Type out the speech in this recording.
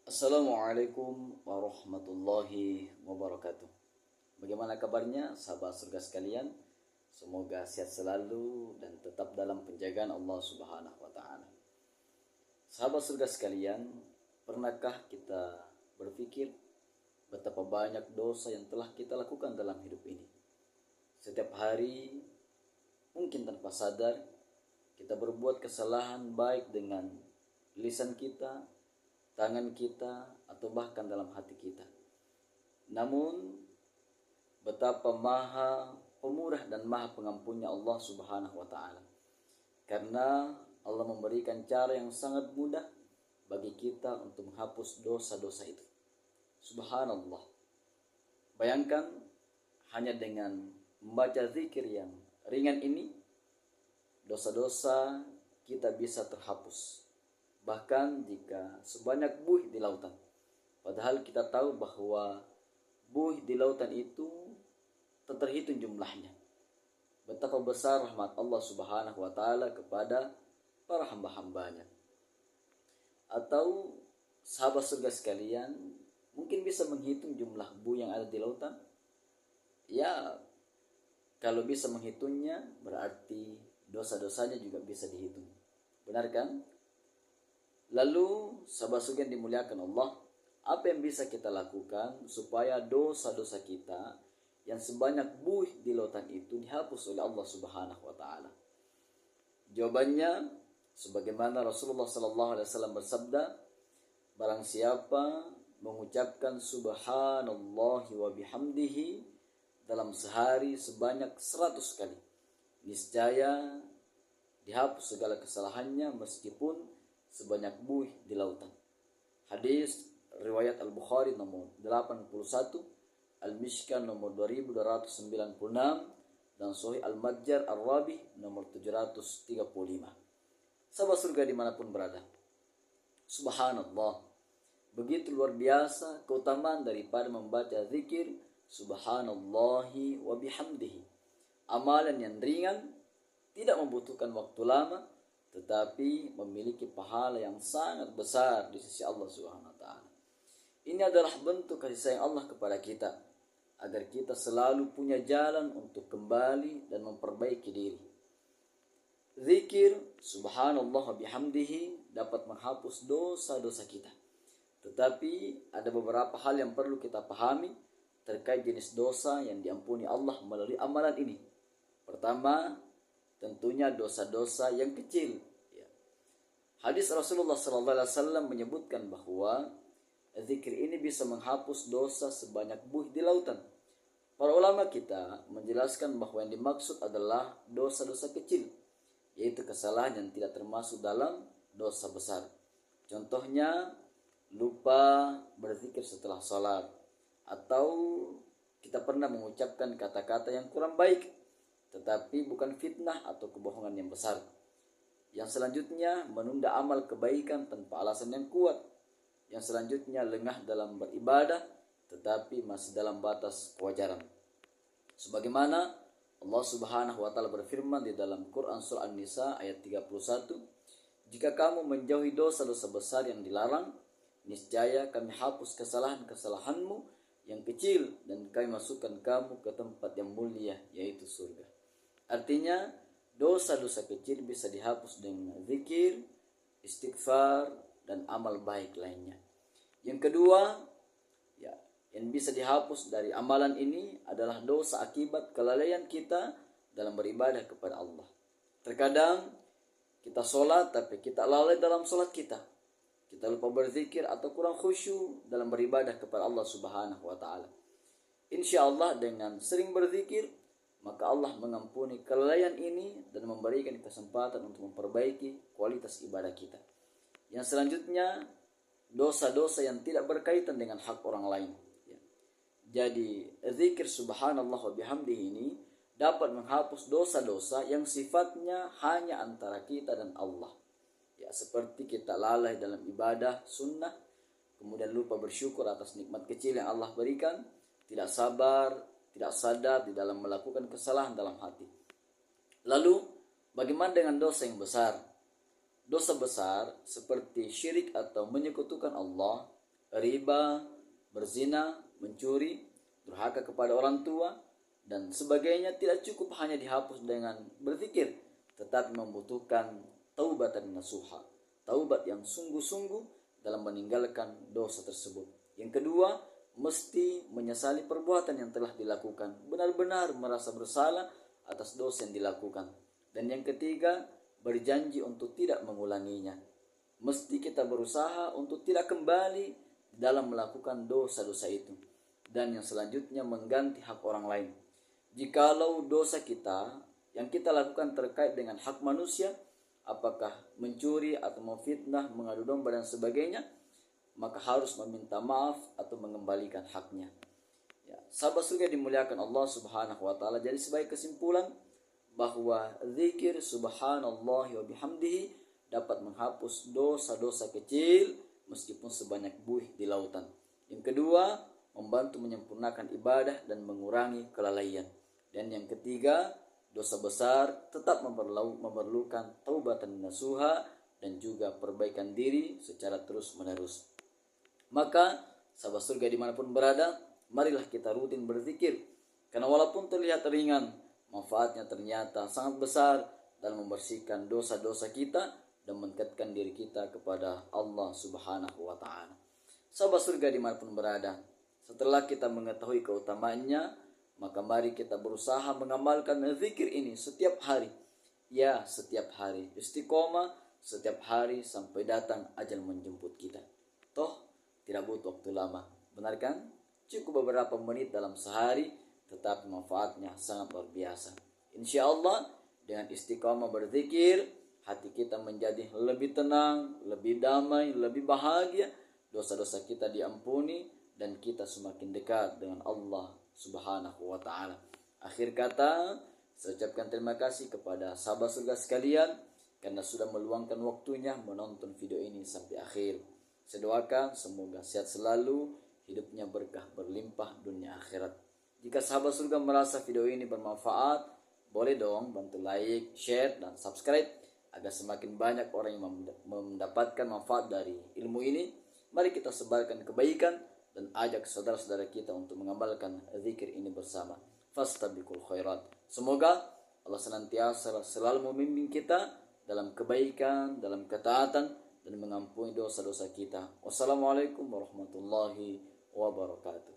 Assalamualaikum warahmatullahi wabarakatuh. Bagaimana kabarnya sahabat surga sekalian? Semoga sehat selalu dan tetap dalam penjagaan Allah Subhanahu wa taala. Sahabat surga sekalian, pernahkah kita berpikir betapa banyak dosa yang telah kita lakukan dalam hidup ini? Setiap hari mungkin tanpa sadar kita berbuat kesalahan baik dengan lisan kita, tangan kita, atau bahkan dalam hati kita. Namun betapa maha pemurah dan maha pengampunnya Allah Subhanahu wa taala. Karena Allah memberikan cara yang sangat mudah bagi kita untuk menghapus dosa-dosa itu. Subhanallah. Bayangkan hanya dengan membaca zikir yang ringan ini, dosa-dosa kita bisa terhapus. Bahkan jika sebanyak buih di lautan. Padahal kita tahu bahwa buih di lautan itu tak terhitung jumlahnya. Betapa besar rahmat Allah Subhanahu wa taala kepada para hamba-hambanya. Atau sahabat surga sekalian, mungkin bisa menghitung jumlah buih yang ada di lautan? Ya, kalau bisa menghitungnya berarti dosa-dosanya juga bisa dihitung. Benar kan? Lalu sahabat surga yang dimuliakan Allah, apa yang bisa kita lakukan supaya dosa-dosa kita yang sebanyak buih di lautan itu dihapus oleh Allah Subhanahu wa taala? Jawabannya sebagaimana Rasulullah sallallahu alaihi wasallam bersabda, barang siapa mengucapkan subhanallahi wa bihamdihi dalam sehari sebanyak 100 kali, niscaya dihapus segala kesalahannya meskipun sebanyak buih di lautan. Hadis riwayat Al-Bukhari nomor 81, Al-Mishkan nomor 2296, dan Sahih Al-Majjar Ar-Rabi nomor 735. Sahabat surga dimanapun berada, subhanallah, begitu luar biasa keutamaan daripada membaca zikir subhanallahi wa bihamdihi. Amalan yang ringan, tidak membutuhkan waktu lama, tetapi memiliki pahala yang sangat besar di sisi Allah Subhanahu wa taala. Ini adalah bentuk kasih sayang Allah kepada kita, agar kita selalu punya jalan untuk kembali dan memperbaiki diri. Zikir subhanallah bihamdihi dapat menghapus dosa-dosa kita. Tetapi ada beberapa hal yang perlu kita pahami terkait jenis dosa yang diampuni Allah melalui amalan ini. Pertama, tentunya dosa-dosa yang kecil. Hadis Rasulullah SAW menyebutkan bahwa zikir ini bisa menghapus dosa sebanyak buih di lautan. Para ulama kita menjelaskan bahwa yang dimaksud adalah dosa-dosa kecil, yaitu kesalahan yang tidak termasuk dalam dosa besar. Contohnya, lupa berzikir setelah sholat, atau kita pernah mengucapkan kata-kata yang kurang baik, tetapi bukan fitnah atau kebohongan yang besar. Yang selanjutnya, menunda amal kebaikan tanpa alasan yang kuat. Yang selanjutnya, lengah dalam beribadah tetapi masih dalam batas kewajaran. Sebagaimana Allah Subhanahu wa taala berfirman di dalam Quran surah An-Nisa ayat 31, jika kamu menjauhi dosa-dosa besar yang dilarang, niscaya kami hapus kesalahan-kesalahanmu yang kecil dan kami masukkan kamu ke tempat yang mulia, yaitu surga. Artinya, dosa-dosa kecil bisa dihapus dengan zikir, istighfar, dan amal baik lainnya. Yang kedua, yang bisa dihapus dari amalan ini adalah dosa akibat kelalaian kita dalam beribadah kepada Allah. Terkadang kita sholat tapi kita lalai dalam sholat kita. Kita lupa berzikir atau kurang khusyuk dalam beribadah kepada Allah Subhanahu wa taala. Insya Allah dengan sering berzikir, maka Allah mengampuni kelalaian ini dan memberikan kesempatan untuk memperbaiki kualitas ibadah kita. Yang selanjutnya, dosa-dosa yang tidak berkaitan dengan hak orang lain. Jadi, zikir subhanallah wa bihamdihi ini dapat menghapus dosa-dosa yang sifatnya hanya antara kita dan Allah. Seperti kita lalai dalam ibadah sunnah, kemudian lupa bersyukur atas nikmat kecil yang Allah berikan, tidak sabar, tidak sadar di dalam melakukan kesalahan dalam hati. Lalu, bagaimana dengan dosa yang besar? Dosa besar seperti syirik atau menyekutukan Allah riba, berzina, mencuri, durhaka kepada orang tua, dan sebagainya tidak cukup hanya dihapus dengan berzikir, tetapi membutuhkan taubatan nasuha, taubat yang sungguh-sungguh dalam meninggalkan dosa tersebut. Yang kedua, mesti menyesali perbuatan yang telah dilakukan, benar-benar merasa bersalah atas dosa yang dilakukan. Dan yang ketiga, berjanji untuk tidak mengulanginya. Mesti kita berusaha untuk tidak kembali dalam melakukan dosa-dosa itu. Dan yang selanjutnya, mengganti hak orang lain. Jikalau dosa kita yang kita lakukan terkait dengan hak manusia, apakah mencuri atau memfitnah, mengadu domba dan sebagainya, maka harus meminta maaf atau mengembalikan haknya. Ya, sahabat surga dimuliakan Allah Subhanahu wa taala. Jadi sebagai kesimpulan bahwa zikir subhanallah wa bihamdihi dapat menghapus dosa-dosa kecil meskipun sebanyak buih di lautan. Yang kedua, membantu menyempurnakan ibadah dan mengurangi kelalaian. Dan yang ketiga, dosa besar tetap memerlukan taubatan nasuha dan juga perbaikan diri secara terus-menerus. Maka sahabat surga dimanapun berada, marilah kita rutin berzikir. Karena walaupun terlihat ringan, manfaatnya ternyata sangat besar dalam membersihkan dosa-dosa kita dan mendekatkan diri kita kepada Allah Subhanahu wa taala. Sahabat surga dimanapun berada, setelah kita mengetahui keutamaannya, maka mari kita berusaha mengamalkan zikir ini setiap hari. Ya, setiap hari. Istiqomah setiap hari sampai datang ajal menjemput kita. Toh tidak butuh waktu lama, benar kan? Cukup beberapa menit dalam sehari, tetapi manfaatnya sangat luar biasa. Insya Allah dengan istiqamah berzikir, hati kita menjadi lebih tenang, lebih damai, lebih bahagia, dosa-dosa kita diampuni, dan kita semakin dekat dengan Allah Subhanahu wa ta'ala. Akhir kata, saya ucapkan terima kasih kepada sahabat surga sekalian karena sudah meluangkan waktunya menonton video ini sampai akhir. Saya doakan semoga sehat selalu, hidupnya berkah berlimpah dunia akhirat. Jika sahabat surga merasa video ini bermanfaat, boleh dong bantu like, share, dan subscribe agar semakin banyak orang yang mendapatkan manfaat dari ilmu ini. Mari kita sebarkan kebaikan dan ajak saudara-saudara kita untuk mengamalkan zikir ini bersama. Fastabiqul khairat. Semoga Allah senantiasa selalu membimbing kita dalam kebaikan, dalam ketaatan, dan mengampuni dosa-dosa kita. Wassalamualaikum warahmatullahi wabarakatuh.